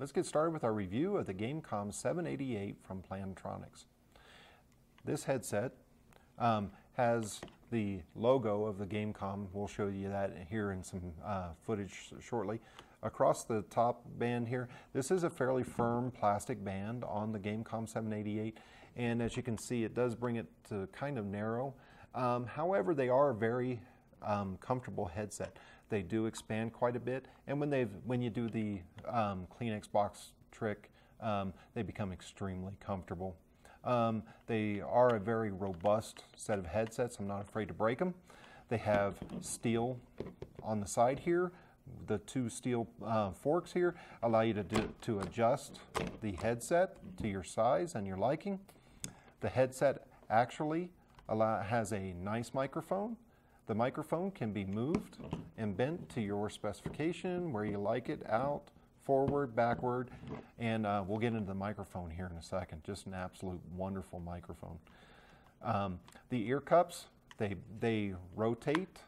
Let's get started with our review of the Gamecom 788 from Plantronics. This headset has the logo of the Gamecom. We'll show you that here in some footage shortly. Across the top band here, this is a fairly firm plastic band on the Gamecom 788, and as you can see, it does bring it to kind of narrow. However, they are a very comfortable headset. They do expand quite a bit, and when you do the Kleenex box trick, they become extremely comfortable. They are a very robust set of headsets. I'm not afraid to break them. They have steel on the side here. The two steel forks here allow you to adjust the headset to your size and your liking. The headset actually has a nice microphone. The microphone can be moved and bent to your specification, where you like it, out, forward, backward, and we'll get into the microphone here in a second. Just an absolute wonderful microphone. The ear cups, they rotate,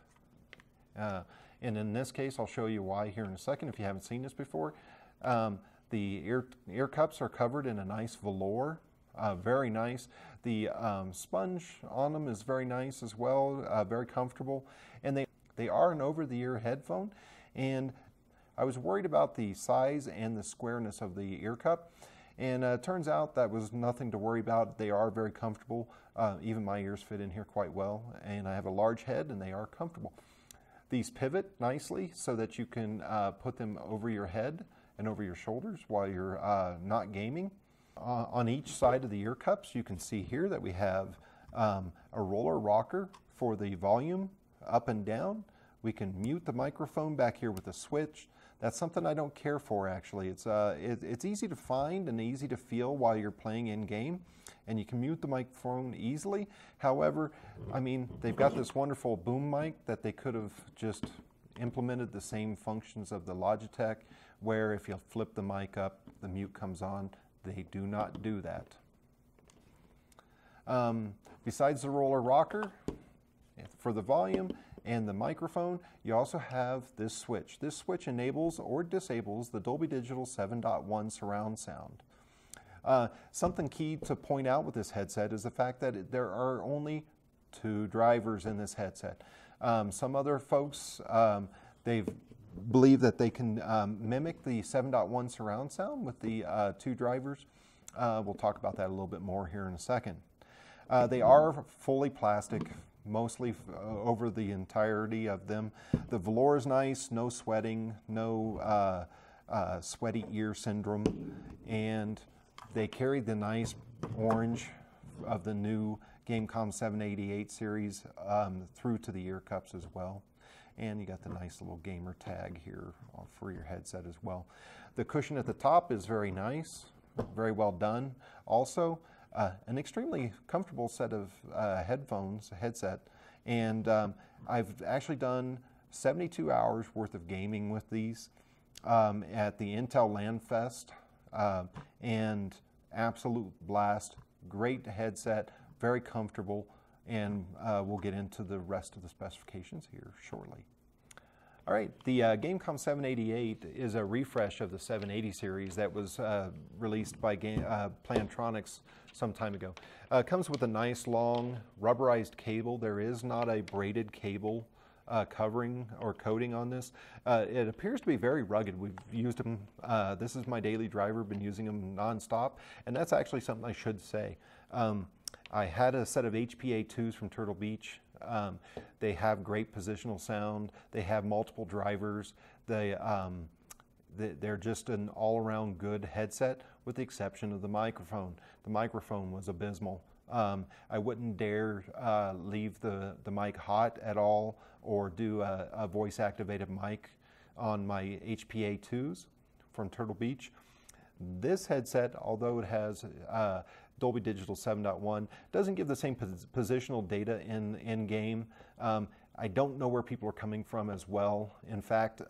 and in this case, I'll show you why here in a second if you haven't seen this before. The ear cups are covered in a nice velour. Very nice. The sponge on them is very nice as well, very comfortable. And they are an over-the-ear headphone. And I was worried about the size and the squareness of the ear cup. And it turns out that was nothing to worry about. They are very comfortable. Even my ears fit in here quite well. And I have a large head and they are comfortable. These pivot nicely so that you can put them over your head and over your shoulders while you're not gaming. On each side of the ear cups, you can see here that we have a roller rocker for the volume up and down. We can mute the microphone back here with a switch. That's something I don't care for, actually. It's easy to find and easy to feel while you're playing in game, and you can mute the microphone easily. However, I mean, they've got this wonderful boom mic that they could have just implemented the same functions of the Logitech, where if you flip the mic up, the mute comes on. They do not do that. Besides the roller rocker for the volume and the microphone, you also have this switch. This switch enables or disables the Dolby Digital 7.1 surround sound. Something key to point out with this headset is the fact that there are only 2 drivers in this headset. Some other folks, they believe that they can mimic the 7.1 surround sound with the 2 drivers. We'll talk about that a little bit more here in a second. They are fully plastic, mostly over the entirety of them. The velour is nice, no sweating, no sweaty ear syndrome, and they carry the nice orange of the new Gamecom 788 series through to the ear cups as well. And you got the nice little gamer tag here for your headset as well. The cushion at the top is very nice, very well done. Also, an extremely comfortable set of headset. And I've actually done 72 hours worth of gaming with these at the Intel LAN Fest, and absolute blast. Great headset, very comfortable. And we'll get into the rest of the specifications here shortly. All right, the Gamecom 788 is a refresh of the 780 series that was released by Plantronics some time ago. It comes with a nice long rubberized cable. There is not a braided cable covering or coating on this. It appears to be very rugged. We've used them. This is my daily driver, been using them nonstop, and that's actually something I should say. I had a set of HPA2s from Turtle Beach. They have great positional sound. They have multiple drivers. They're just an all-around good headset with the exception of the microphone. The microphone was abysmal. I wouldn't dare leave the mic hot at all or do a voice-activated mic on my HPA2s from Turtle Beach. This headset, although it has Dolby Digital 7.1, doesn't give the same positional data in game. I don't know where people are coming from as well. In fact,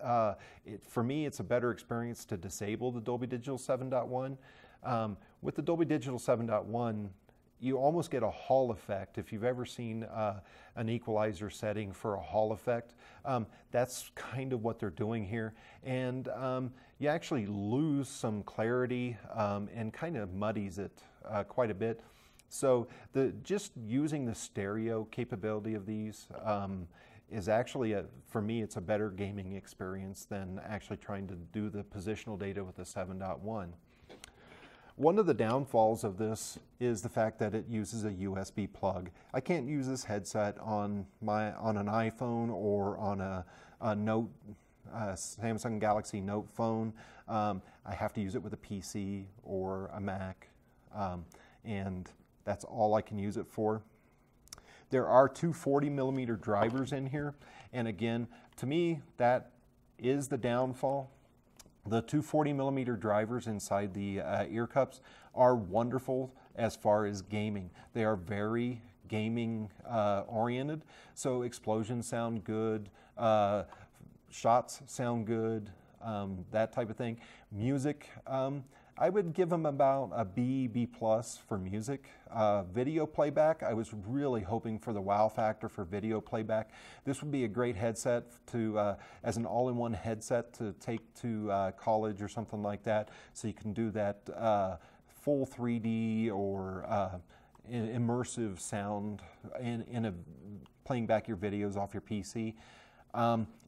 for me, it's a better experience to disable the Dolby Digital 7.1. With the Dolby Digital 7.1, you almost get a Hall effect. If you've ever seen an equalizer setting for a Hall effect, that's kind of what they're doing here. And you actually lose some clarity and kind of muddies it quite a bit. So just using the stereo capability of these is actually, for me, it's a better gaming experience than actually trying to do the positional data with the 7.1. One of the downfalls of this is the fact that it uses a USB plug. I can't use this headset on an iPhone or on a Note, Samsung Galaxy Note phone. I have to use it with a PC or a Mac, and that's all I can use it for. There are two 40mm drivers in here, and again, to me, that is the downfall. The two 40mm drivers inside the ear cups are wonderful as far as gaming. They are very gaming oriented, so explosions sound good, shots sound good, that type of thing. Music, I would give them about a B plus for music. Video playback, I was really hoping for the wow factor for video playback. This would be a great headset to, as an all-in-one headset to take to college or something like that, so you can do that full 3D or immersive sound in playing back your videos off your PC.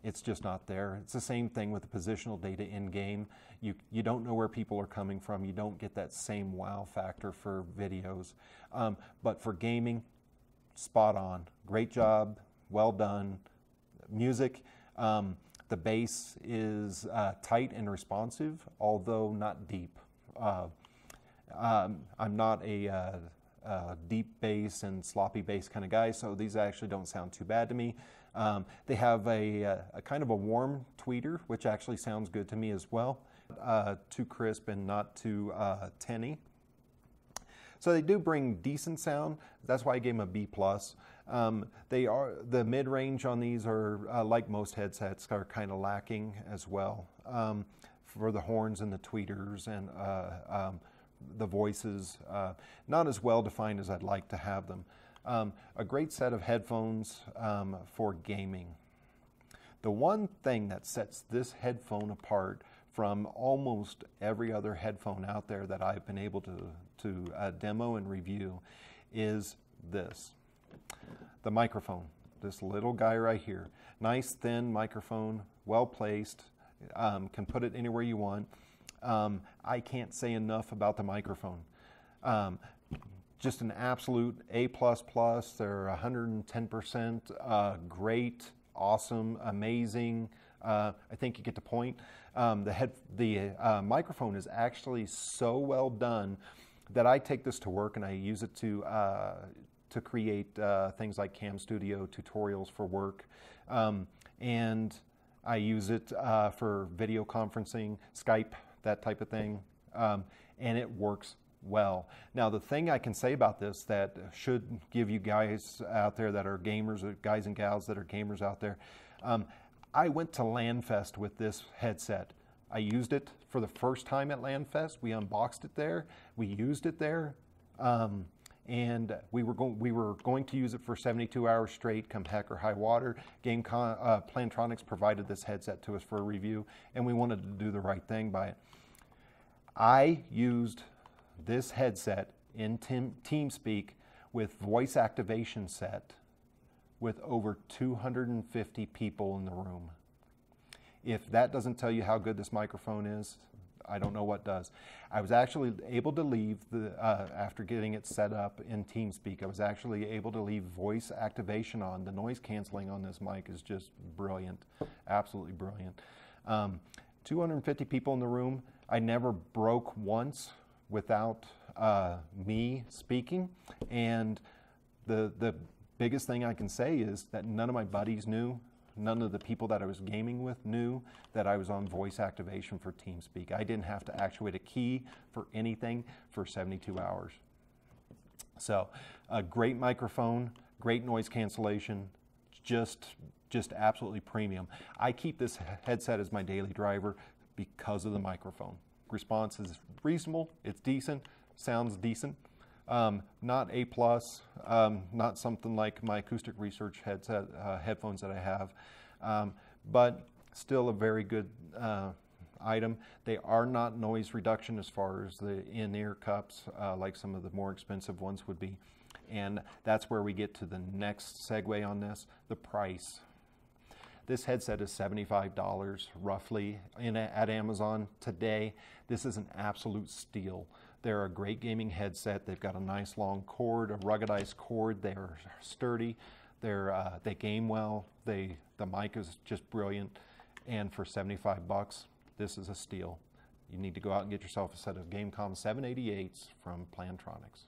It's just not there. It's the same thing with the positional data in-game. You don't know where people are coming from. You don't get that same wow factor for videos. But for gaming, spot on. Great job, well done. Music, the bass is tight and responsive, although not deep. I'm not a deep bass and sloppy bass kind of guy, so these actually don't sound too bad to me. They have a kind of a warm tweeter, which actually sounds good to me as well. Too crisp and not too tinny. So they do bring decent sound. That's why I gave them a B+. The mid-range on these are, like most headsets, are kind of lacking as well for the horns and the tweeters and the voices, not as well defined as I'd like to have them. A great set of headphones for gaming. The one thing that sets this headphone apart from almost every other headphone out there that I've been able to demo and review is this. The microphone, this little guy right here. Nice thin microphone, well placed, can put it anywhere you want. I can't say enough about the microphone. Just an absolute A++. They're 110%, great, awesome, amazing. I think you get the point. The microphone is actually so well done that I take this to work and I use it to create things like Cam Studio tutorials for work. And I use it for video conferencing, Skype, that type of thing, and it works well. Now, the thing I can say about this that should give you guys out there that are gamers, or guys and gals that are gamers out there, I went to LANFest with this headset. I used it for the first time at LANFest. We unboxed it there. We used it there. And we were going to use it for 72 hours straight, come heck or high water. Gamecom, Plantronics provided this headset to us for a review, and we wanted to do the right thing by it. I used this headset in TeamSpeak with voice activation set with over 250 people in the room. If that doesn't tell you how good this microphone is, I don't know what does. I was actually able to leave, after getting it set up in TeamSpeak, I was actually able to leave voice activation on. The noise canceling on this mic is just brilliant, absolutely brilliant. 250 people in the room. I never broke once without me speaking. And the biggest thing I can say is that none of my buddies knew, none of the people that I was gaming with knew that I was on voice activation for TeamSpeak. I didn't have to actuate a key for anything for 72 hours. So a great microphone, great noise cancellation, just absolutely premium. I keep this headset as my daily driver because of the microphone. Response is reasonable, it's decent, sounds decent. Not A+, not something like my acoustic research headset, headphones that I have, but still a very good item. They are not noise reduction as far as the in-ear cups, like some of the more expensive ones would be. And that's where we get to the next segue on this, the price. This headset is $75 roughly at Amazon today. This is an absolute steal. They're a great gaming headset. They've got a nice long cord, a ruggedized cord. They're sturdy. They game well. The mic is just brilliant. And for 75 bucks, this is a steal. You need to go out and get yourself a set of Gamecom 788s from Plantronics.